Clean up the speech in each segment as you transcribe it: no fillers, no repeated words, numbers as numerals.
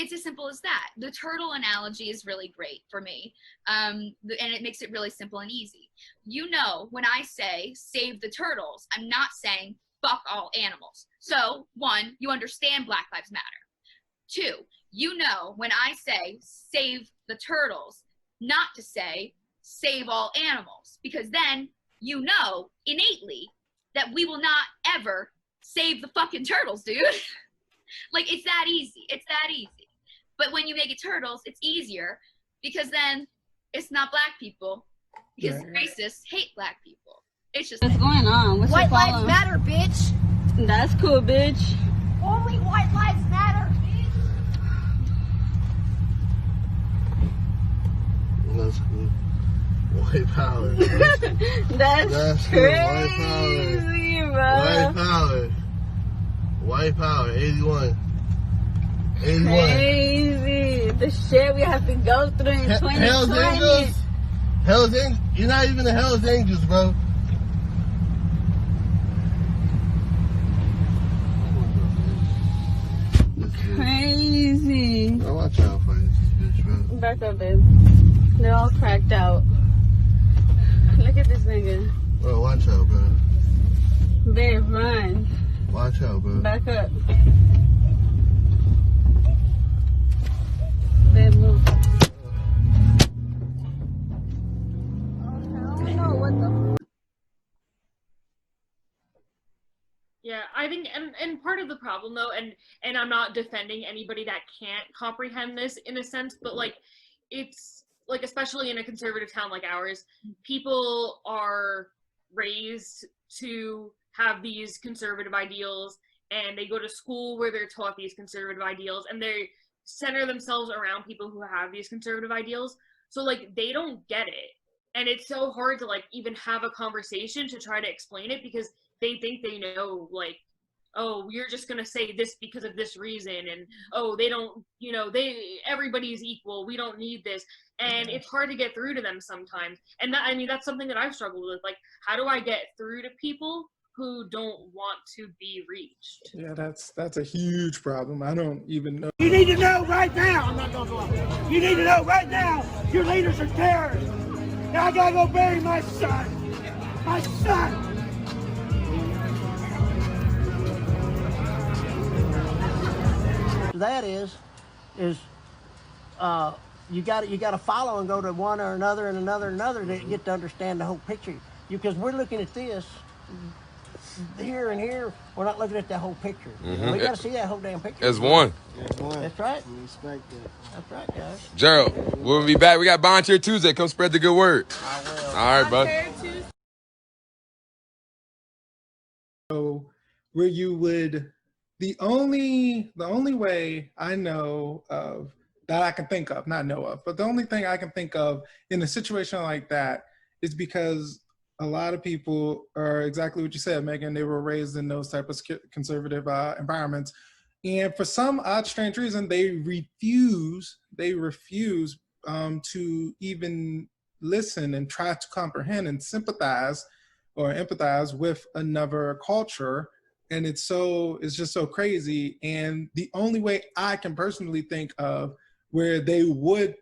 it's as simple as that. The turtle analogy is really great for me, and it makes it really simple and easy. You know, when I say save the turtles, I'm not saying fuck all animals. So, 1, you understand Black Lives Matter. 2, you know, when I say save the turtles, not to say save all animals, because then you know innately that we will not ever save the fucking turtles, dude. Like, it's that easy. It's that easy. But when you make it turtles, it's easier because then it's not black people, because racists hate black people. It's just what's going on. What's White lives matter, bitch. That's cool, bitch. Only white lives matter, bitch. That's cool. White power. That's crazy, cool. bro. White power. White power. 81. 81. Crazy. The shit we have to go through in 2020. Hell's Angels. Hell's Angels. You're not even the Hell's Angels, bro. Crazy. I watch out for this bitch, bro. Back up, babe. They're all cracked out. Look at this nigga. Bro, watch out, bro. Babe, run. Watch out, bro. Back up. Babe, move. I don't know what the. Yeah, I think, and part of the problem though, and I'm not defending anybody that can't comprehend this in a sense, but like, it's like, especially in a conservative town like ours, people are raised to have these conservative ideals, and they go to school where they're taught these conservative ideals, and they center themselves around people who have these conservative ideals. So like, they don't get it. And it's so hard to like even have a conversation to try to explain it, because they think they know, like, oh, you're just going to say this because of this reason. And, oh, they don't, you know, everybody's equal. We don't need this. And it's hard to get through to them sometimes. And that, I mean, that's something that I've struggled with. Like, how do I get through to people who don't want to be reached? Yeah, that's a huge problem. I don't even know. You need to know right now. I'm not going to lie. You need to know right now. Your leaders are terrorists. Now I gotta go bury my son. My son. That is you got to follow and go to one or another and another and another to get to understand the whole picture. Because we're looking at this here and here, we're not looking at that whole picture. We got to see that whole damn picture. As one. That's right. Respect that. That's right, guys. Gerald, we'll be back. We got Volunteer Tuesday. Come spread the good word. I will. All right, bud. So where you would, the only way I know of that I can think of, not know of, but the only thing I can think of in a situation like that is because a lot of people are exactly what you said, Megan. They were raised in those type of conservative environments. And for some odd, strange reason, they refuse to even listen and try to comprehend and sympathize or empathize with another culture. And it's just so crazy. And the only way I can personally think of where they would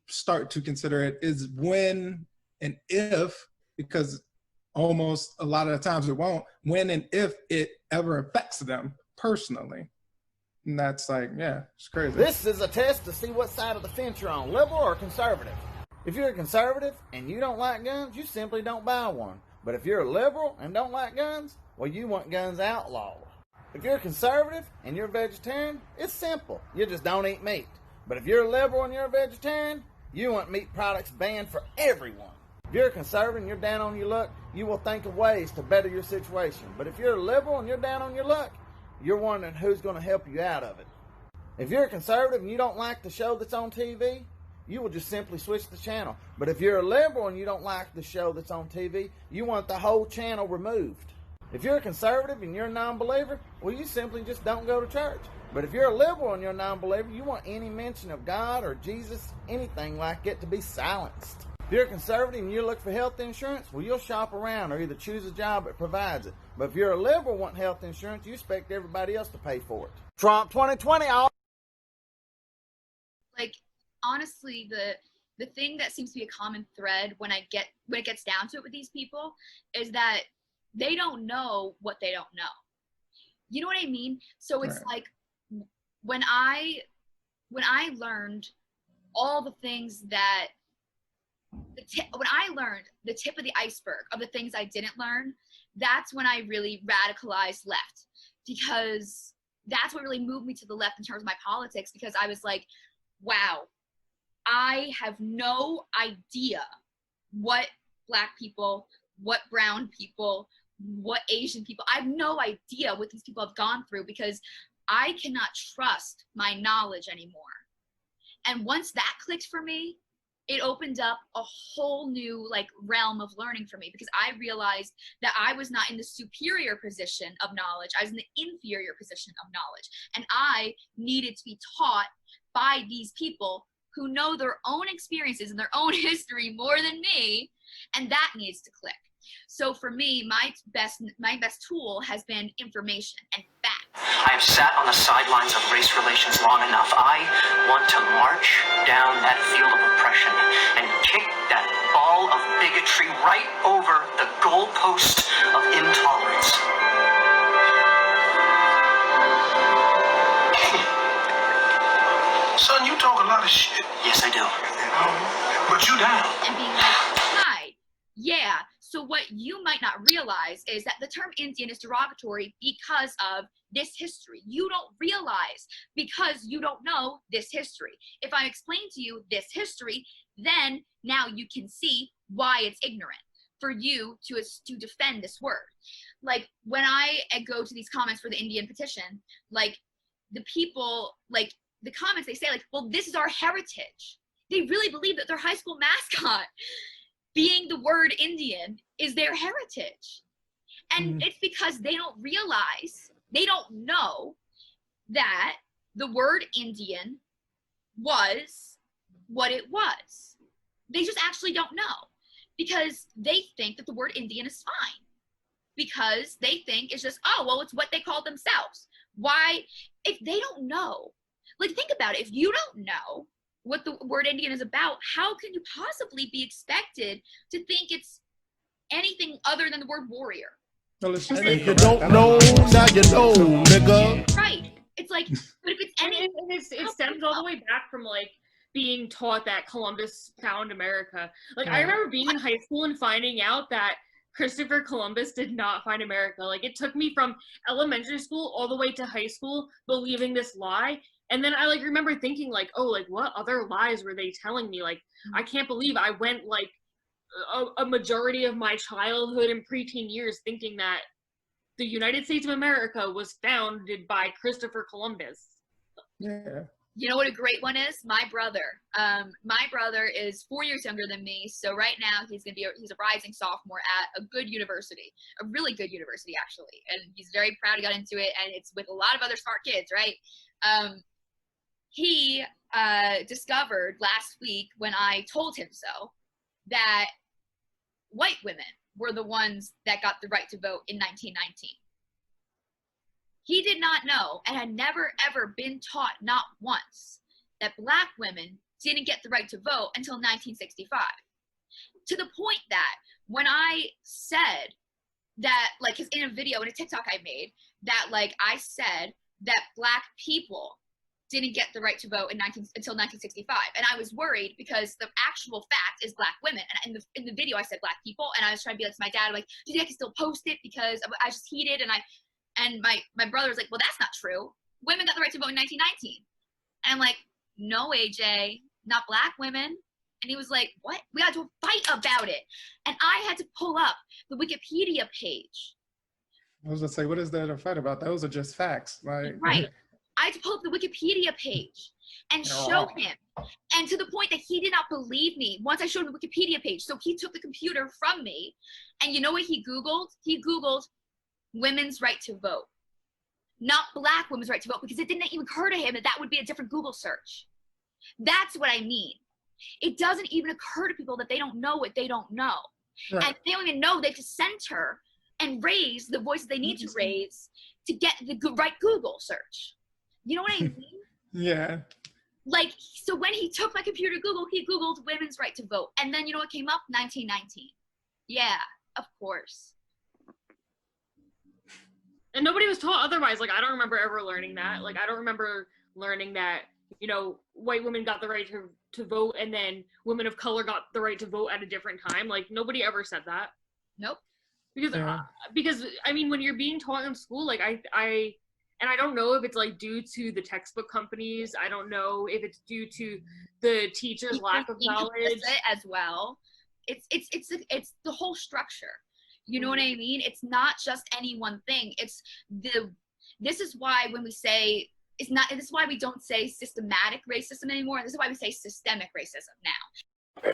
start to consider it is when and if, because almost a lot of the times it won't, when and if it ever affects them personally. And that's like, yeah, it's crazy. This is a test to see what side of the fence you're on, liberal or conservative. If you're a conservative and you don't like guns, you simply don't buy one. But if you're a liberal and don't like guns, well, you want guns outlawed. If you're a conservative and you're a vegetarian, it's simple. You just don't eat meat. But if you're a liberal and you're a vegetarian, you want meat products banned for everyone. If you're a conservative and you're down on your luck, you will think of ways to better your situation. But if you're a liberal and you're down on your luck, you're wondering who's going to help you out of it. If you're a conservative and you don't like the show that's on TV, you will just simply switch the channel. But if you're a liberal and you don't like the show that's on TV, you want the whole channel removed. If you're a conservative and you're a non-believer, well, you simply just don't go to church. But if you're a liberal and you're a non-believer, you want any mention of God or Jesus, anything like it, to be silenced. If you're a conservative and you look for health insurance, well, you'll shop around or either choose a job that provides it. But if you're a liberal wanting health insurance, you expect everybody else to pay for it. Trump 2020, all honestly, the thing that seems to be a common thread when it gets down to it with these people is that they don't know what they don't know. You know what I mean? So it's like when I learned all the things that when I learned the tip of the iceberg of the things I didn't learn, that's when I really radicalized left, because that's what really moved me to the left in terms of my politics, because I was like, wow, I have no idea what Black people, what brown people, what Asian people, I have no idea what these people have gone through, because I cannot trust my knowledge anymore. And once that clicked for me, it opened up a whole new like realm of learning for me, because I realized that I was not in the superior position of knowledge. I was in the inferior position of knowledge. And I needed to be taught by these people who know their own experiences and their own history more than me. And that needs to click. So for me, my best tool has been information and facts. I have sat on the sidelines of race relations long enough. I want to march down that field of oppression and kick that ball of bigotry right over the goalpost of intolerance. Son, you talk a lot of shit. Yes, I do. But you down. And being like, hi, yeah. So what you might not realize is that the term Indian is derogatory because of this history. You don't realize because you don't know this history. If I explain to you this history, then now you can see why it's ignorant for you to defend this word. Like when I go to these comments for the Indian petition, like the people, like the comments, they say like, well, this is our heritage. They really believe that their high school mascot being the word Indian is their heritage. And it's because they don't realize, they don't know that the word Indian was what it was. They just actually don't know, because they think that the word Indian is fine, because they think it's just, oh, well, it's what they call themselves. Why, if they don't know, like think about it, if you don't know what the word Indian is about, how can you possibly be expected to think it's anything other than the word warrior? Well, if you don't know, now you know, nigga. Right. It's like, but if it's anything, it stems all the way back from like being taught that Columbus found America. Like I remember being in high school and finding out that Christopher Columbus did not find America. Like it took me from elementary school all the way to high school believing this lie. And then I like remember thinking like, oh, like what other lies were they telling me? Like, I can't believe I went like a majority of my childhood and preteen years thinking that the United States of America was founded by Christopher Columbus. Yeah. You know what a great one is? My brother. My brother is 4 years younger than me. So right now he's a rising sophomore at a good university, a really good university actually. And he's very proud he got into it, and it's with a lot of other smart kids, right? He discovered last week when I told him so that white women were the ones that got the right to vote in 1919. He did not know and had never ever been taught, not once, that Black women didn't get the right to vote until 1965. To the point that when I said that, like, 'cause in a video, in a TikTok I made, that like I said that Black people didn't get the right to vote until 1965. And I was worried because the actual fact is Black women. And in the video I said Black people, and I was trying to be like to my dad, like, do you think I can still post it? Because I just heated, and my brother was like, well, that's not true. Women got the right to vote in 1919. And I'm like, no, AJ, not Black women. And he was like, what? We got to fight about it. And I had to pull up the Wikipedia page. I was gonna say, what is there to fight about? Those are just facts. Like, right. I had to pull up the Wikipedia page and show him. And to the point that he did not believe me once I showed him the Wikipedia page. So he took the computer from me, and you know what he Googled? He Googled women's right to vote, not Black women's right to vote, because it didn't even occur to him that that would be a different Google search. That's what I mean. It doesn't even occur to people that they don't know what they don't know. Right. And they don't even know they have to center and raise the voices they need to raise to get the right Google search. You know what I mean? Yeah. Like, so when he took my computer to Google, he Googled women's right to vote. And then you know what came up? 1919. Yeah, of course. And nobody was taught otherwise. Like, I don't remember ever learning that. Like, I don't remember learning that, you know, white women got the right to vote, and then women of color got the right to vote at a different time. Like, nobody ever said that. Nope. Because I mean, when you're being taught in school, like and I don't know if it's like due to the textbook companies. I don't know if it's due to the teachers' lack of knowledge as well. It's the whole structure. You know what I mean? It's not just any one thing. This is why when we say this is why we don't say systematic racism anymore. This is why we say systemic racism now.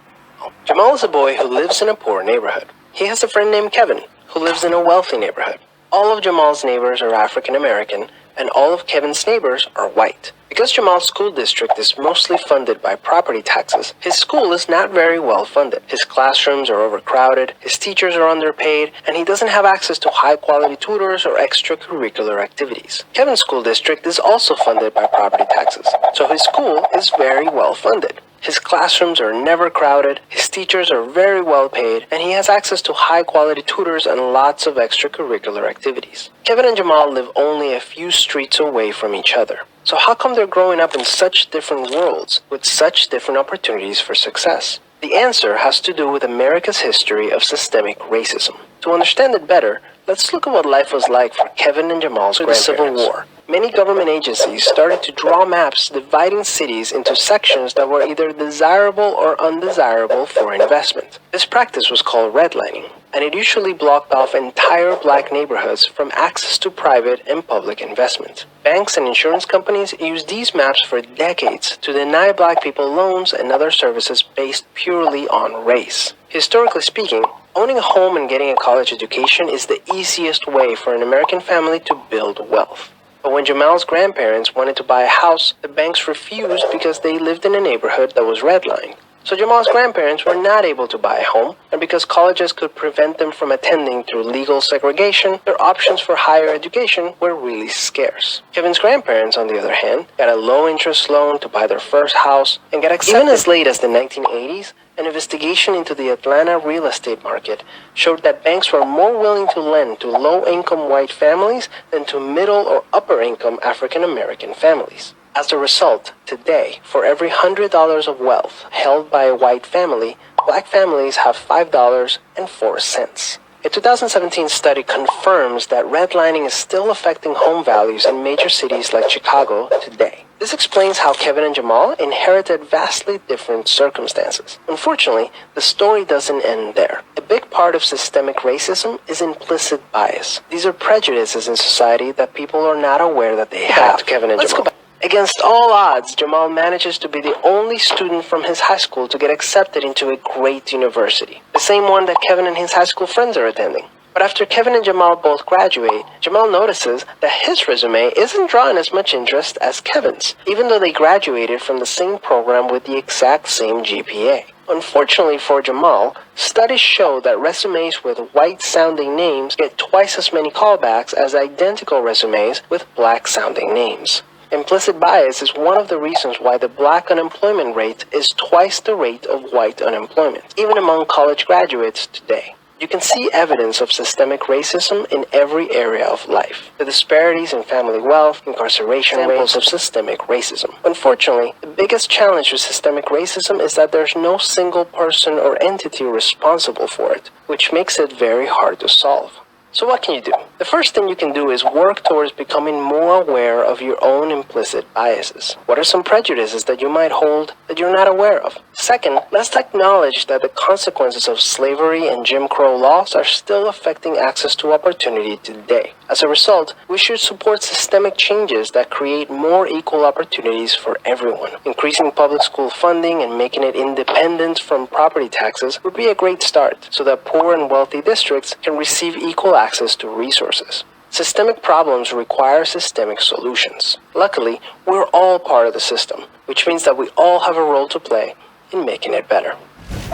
Jamal is a boy who lives in a poor neighborhood. He has a friend named Kevin who lives in a wealthy neighborhood. All of Jamal's neighbors are African American, and all of Kevin's neighbors are white. Because Jamal's school district is mostly funded by property taxes, his school is not very well funded. His classrooms are overcrowded, his teachers are underpaid, and he doesn't have access to high-quality tutors or extracurricular activities. Kevin's school district is also funded by property taxes, so his school is very well funded. His classrooms are never crowded, his teachers are very well paid, and he has access to high-quality tutors and lots of extracurricular activities. Kevin and Jamal live only a few streets away from each other. So how come they're growing up in such different worlds with such different opportunities for success? The answer has to do with America's history of systemic racism. To understand it better, let's look at what life was like for Kevin and Jamal's grandparents. The Civil War. Many government agencies started to draw maps dividing cities into sections that were either desirable or undesirable for investment. This practice was called redlining, and it usually blocked off entire black neighborhoods from access to private and public investment. Banks and insurance companies used these maps for decades to deny black people loans and other services based purely on race. Historically speaking, owning a home and getting a college education is the easiest way for an American family to build wealth. But when Jamal's grandparents wanted to buy a house, the banks refused because they lived in a neighborhood that was redlined. So Jamal's grandparents were not able to buy a home, and because colleges could prevent them from attending through legal segregation, their options for higher education were really scarce. Kevin's grandparents, on the other hand, got a low-interest loan to buy their first house and got accepted. Even as late as the 1980s, an investigation into the Atlanta real estate market showed that banks were more willing to lend to low-income white families than to middle or upper-income African-American families. As a result, today, for every $100 of wealth held by a white family, black families have $5.04. A 2017 study confirms that redlining is still affecting home values in major cities like Chicago today. This explains how Kevin and Jamal inherited vastly different circumstances. Unfortunately, the story doesn't end there. A big part of systemic racism is implicit bias. These are prejudices in society that people are not aware that they have. Kevin and Jamal. Against all odds, Jamal manages to be the only student from his high school to get accepted into a great university, the same one that Kevin and his high school friends are attending. But after Kevin and Jamal both graduate, Jamal notices that his resume isn't drawing as much interest as Kevin's, even though they graduated from the same program with the exact same GPA. Unfortunately for Jamal, studies show that resumes with white-sounding names get twice as many callbacks as identical resumes with black-sounding names. Implicit bias is one of the reasons why the black unemployment rate is twice the rate of white unemployment, even among college graduates today. You can see evidence of systemic racism in every area of life. The disparities in family wealth, incarceration rates of systemic racism. Unfortunately, the biggest challenge with systemic racism is that there's no single person or entity responsible for it, which makes it very hard to solve. So what can you do? The first thing you can do is work towards becoming more aware of your own implicit biases. What are some prejudices that you might hold that you're not aware of? Second, let's acknowledge that the consequences of slavery and Jim Crow laws are still affecting access to opportunity today. As a result, we should support systemic changes that create more equal opportunities for everyone. Increasing public school funding and making it independent from property taxes would be a great start, so that poor and wealthy districts can receive equal access to resources. Systemic problems require systemic solutions. Luckily, we're all part of the system, which means that we all have a role to play in making it better.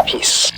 Peace.